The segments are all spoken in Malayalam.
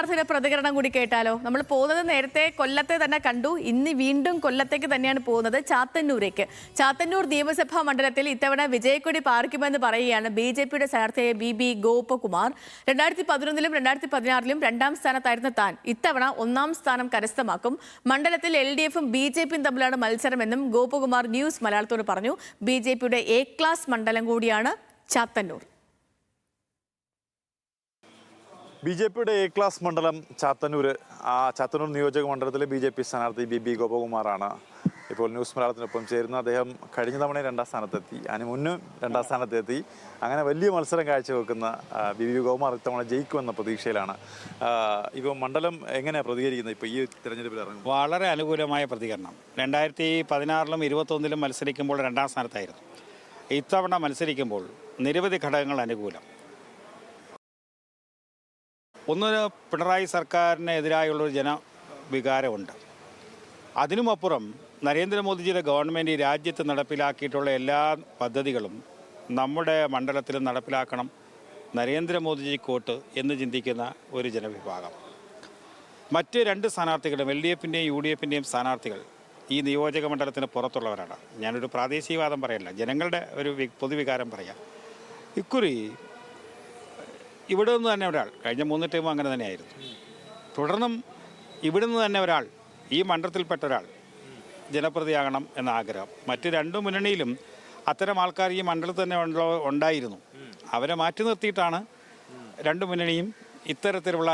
സ്ഥാനാർത്ഥിയുടെ പ്രതികരണം കൂടി കേട്ടാലോ? നമ്മൾ പോകുന്നത് നേരത്തെ കൊല്ലത്തെ തന്നെ കണ്ടു. ഇന്ന് വീണ്ടും കൊല്ലത്തേക്ക് തന്നെയാണ് പോകുന്നത്, ചാത്തന്നൂരേക്ക്. ചാത്തന്നൂർ നിയമസഭാ മണ്ഡലത്തിൽ ഇത്തവണ വിജയക്കൊടി പാറിക്കുമെന്ന് പറയുകയാണ് BJP-യുടെ സ്ഥാനാർത്ഥിയായ BB ഗോപകുമാർ. 2011-ലും 2016-ലും 2ാം സ്ഥാനത്തായിരുന്ന താൻ ഇത്തവണ 1ാം സ്ഥാനം കരസ്ഥമാക്കും. മണ്ഡലത്തിൽ LDF-ഉം BJP-യും തമ്മിലാണ് മത്സരമെന്നും ഗോപകുമാർ ന്യൂസ് മലയാളത്തോട് പറഞ്ഞു. BJP-യുടെ A ക്ലാസ് മണ്ഡലം കൂടിയാണ് ചാത്തന്നൂർ. BJP-യുടെ A ക്ലാസ് മണ്ഡലം ചാത്തന്നൂർ. ചാത്തന്നൂർ നിയോജക മണ്ഡലത്തിലെ BJP സ്ഥാനാർത്ഥി BB ഗോപകുമാറാണ് ഇപ്പോൾ ന്യൂസ് മലയാളത്തിനൊപ്പം ചേരുന്നത്. അദ്ദേഹം കഴിഞ്ഞ തവണ 2ാം സ്ഥാനത്തെത്തി, അതിന് മുന്നും 2ാം സ്ഥാനത്തെത്തി. അങ്ങനെ വലിയ മത്സരം കാഴ്ചവെക്കുന്ന BB ഗോപകുമാർ ഇത്തവണ ജയിക്കുമെന്ന പ്രതീക്ഷയിലാണ്. ഇപ്പോൾ മണ്ഡലം എങ്ങനെയാണ് പ്രതികരിക്കുന്നത്? ഇപ്പോൾ ഈ തിരഞ്ഞെടുപ്പിൽ ഇറങ്ങും വളരെ അനുകൂലമായ പ്രതികരണം. 2016-ലും 2021-ലും മത്സരിക്കുമ്പോൾ 2ാം സ്ഥാനത്തായിരുന്നു. ഇത്തവണ മത്സരിക്കുമ്പോൾ നിരവധി ഘടകങ്ങൾ അനുകൂലം. ഒന്ന്, പിണറായി സർക്കാരിനെതിരായുള്ളൊരു ജനവികാരമുണ്ട്. അതിനുമപ്പുറം നരേന്ദ്രമോദിജിയുടെ ഗവൺമെൻറ് ഈ രാജ്യത്ത് നടപ്പിലാക്കിയിട്ടുള്ള എല്ലാ പദ്ധതികളും നമ്മുടെ മണ്ഡലത്തിലും നടപ്പിലാക്കണം, നരേന്ദ്രമോദിജി കോട്ട് എന്ന് ചിന്തിക്കുന്ന ഒരു ജനവിഭാഗം. മറ്റ് 2 സ്ഥാനാർത്ഥികളും LDF-ൻ്റെയും UDF-ൻ്റെയും സ്ഥാനാർത്ഥികൾ ഈ നിയോജക മണ്ഡലത്തിന് പുറത്തുള്ളവരാണ്. ഞാനൊരു പ്രാദേശികവാദം പറയല്ല, ജനങ്ങളുടെ ഒരു പൊതുവികാരം പറയാം. ഇക്കുറി ഇവിടെ നിന്ന് തന്നെ ഒരാൾ, കഴിഞ്ഞ 3 ടൈമും അങ്ങനെ തന്നെയായിരുന്നു, തുടർന്നും ഇവിടെ നിന്ന് തന്നെ ഒരാൾ, ഈ മണ്ഡലത്തിൽപ്പെട്ട ഒരാൾ ജനപ്രതിയാകണം എന്ന ആഗ്രഹം. മറ്റ് 2 മുന്നണിയിലും അത്തരം ആൾക്കാർ ഈ മണ്ഡലത്തിൽ തന്നെ ഉണ്ടായിരുന്നു. അവരെ മാറ്റി നിർത്തിയിട്ടാണ് 2 മുന്നണിയും ഇത്തരത്തിലുള്ള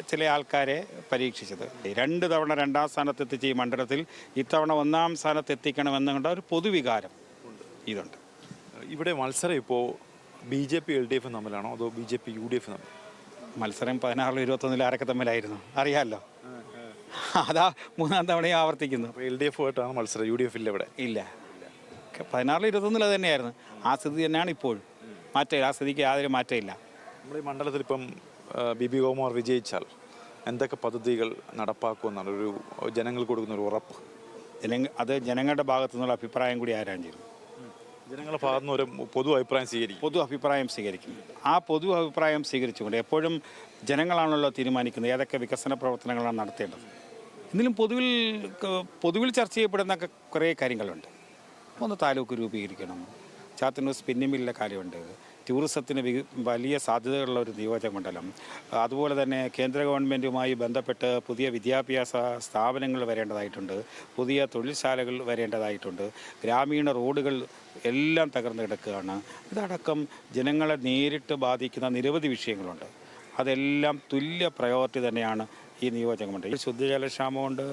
ചില ആൾക്കാരെ പരീക്ഷിച്ചത്. 2 തവണ 2ാം സ്ഥാനത്തെത്തിച്ച് ഈ മണ്ഡലത്തിൽ ഇത്തവണ 1ാം സ്ഥാനത്തെത്തിക്കണമെന്നുള്ള ഒരു പൊതുവികാരം ഇതുണ്ട്. ഇവിടെ മത്സരം ഇപ്പോൾ BJP LDF തമ്മിലാണോ അതോ BJP UDF തമ്മിൽ? മത്സരം 16-ലും 21-ലും ആരൊക്കെ തമ്മിലായിരുന്നു അറിയാമല്ലോ. അതാ 3ാം തവണയും ആവർത്തിക്കുന്നു. LDF-ആയിട്ടാണ് മത്സരം, UDF ഇല്ല ഇവിടെ? ഇല്ല, 16-ലും 21-ലും അത് തന്നെയായിരുന്നു. ആ സ്ഥിതി തന്നെയാണ് ഇപ്പോഴും. മാറ്റമില്ല, ആ സ്ഥിതിക്ക് യാതൊരു മാറ്റമില്ല. നമ്മുടെ ഈ മണ്ഡലത്തിൽ ഇപ്പം BB ഗോപകുമാർ വിജയിച്ചാൽ എന്തൊക്കെ പദ്ധതികൾ നടപ്പാക്കുമെന്നാണ് ഒരു ജനങ്ങൾക്ക് കൊടുക്കുന്ന ഒരു ഉറപ്പ്? അത് ജനങ്ങളുടെ ഭാഗത്തു നിന്നുള്ള അഭിപ്രായം കൂടി ആരാൻ ചെയ്യും. ജനങ്ങളുടെ ഭാഗത്തു നിന്ന് ഒരു പൊതു അഭിപ്രായം സ്വീകരിക്കും. ആ പൊതു അഭിപ്രായം സ്വീകരിച്ചുകൊണ്ട് എപ്പോഴും ജനങ്ങളാണല്ലോ തീരുമാനിക്കുന്നത് ഏതൊക്കെ വികസന പ്രവർത്തനങ്ങളാണ് നടത്തേണ്ടത്. ഇതിലും പൊതുവിൽ ചർച്ച ചെയ്യപ്പെടുന്ന കുറേ കാര്യങ്ങളുണ്ട്. ഒന്ന്, താലൂക്ക് രൂപീകരിക്കണം, ചാത്തന്നൂർ സ്പിന്നിംഗ് മില്ലിൻ്റെ കാര്യമുണ്ട്, ടൂറിസത്തിന് വലിയ സാധ്യതകളുള്ള ഒരു നിയോജക മണ്ഡലം, അതുപോലെ തന്നെ കേന്ദ്ര ഗവൺമെൻറ്റുമായി ബന്ധപ്പെട്ട് പുതിയ വിദ്യാഭ്യാസ സ്ഥാപനങ്ങൾ വരേണ്ടതായിട്ടുണ്ട്, പുതിയ തൊഴിൽശാലകൾ വരേണ്ടതായിട്ടുണ്ട്, ഗ്രാമീണ റോഡുകൾ എല്ലാം തകർന്നു കിടക്കുകയാണ്. ഇതടക്കം ജനങ്ങളെ നേരിട്ട് ബാധിക്കുന്ന നിരവധി വിഷയങ്ങളുണ്ട്. അതെല്ലാം തുല്യ പ്രയോറിറ്റി തന്നെയാണ് ഈ നിയോജകമണ്ഡലം. ശുദ്ധജലക്ഷാമമുണ്ട്,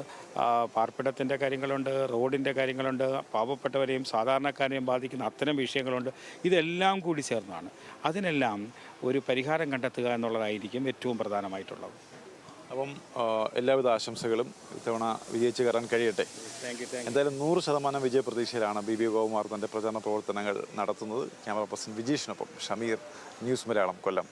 പാർപ്പിടത്തിൻ്റെ കാര്യങ്ങളുണ്ട്, റോഡിൻ്റെ കാര്യങ്ങളുണ്ട്, പാവപ്പെട്ടവരെയും സാധാരണക്കാരെയും ബാധിക്കുന്ന അത്തരം വിഷയങ്ങളുണ്ട്. ഇതെല്ലാം കൂടി ചേർന്നാണ്. അതിനെല്ലാം ഒരു പരിഹാരം കണ്ടെത്തുക എന്നുള്ളതായിരിക്കും ഏറ്റവും പ്രധാനമായിട്ടുള്ളത്. അപ്പം എല്ലാവിധ ആശംസകളും ഇത്തവണ വിജയിച്ച് കയറാൻ കഴിയട്ടെ. എന്തായാലും 100% വിജയപ്രതീക്ഷയിലാണ് BB ഗോപകുമാർ തൻ്റെ പ്രചാരണ പ്രവർത്തനങ്ങൾ നടത്തുന്നത്. ക്യാമറ പേഴ്സൺ വിജീഷിനൊപ്പം ഷമീർ, ന്യൂസ് മലയാളം, കൊല്ലം.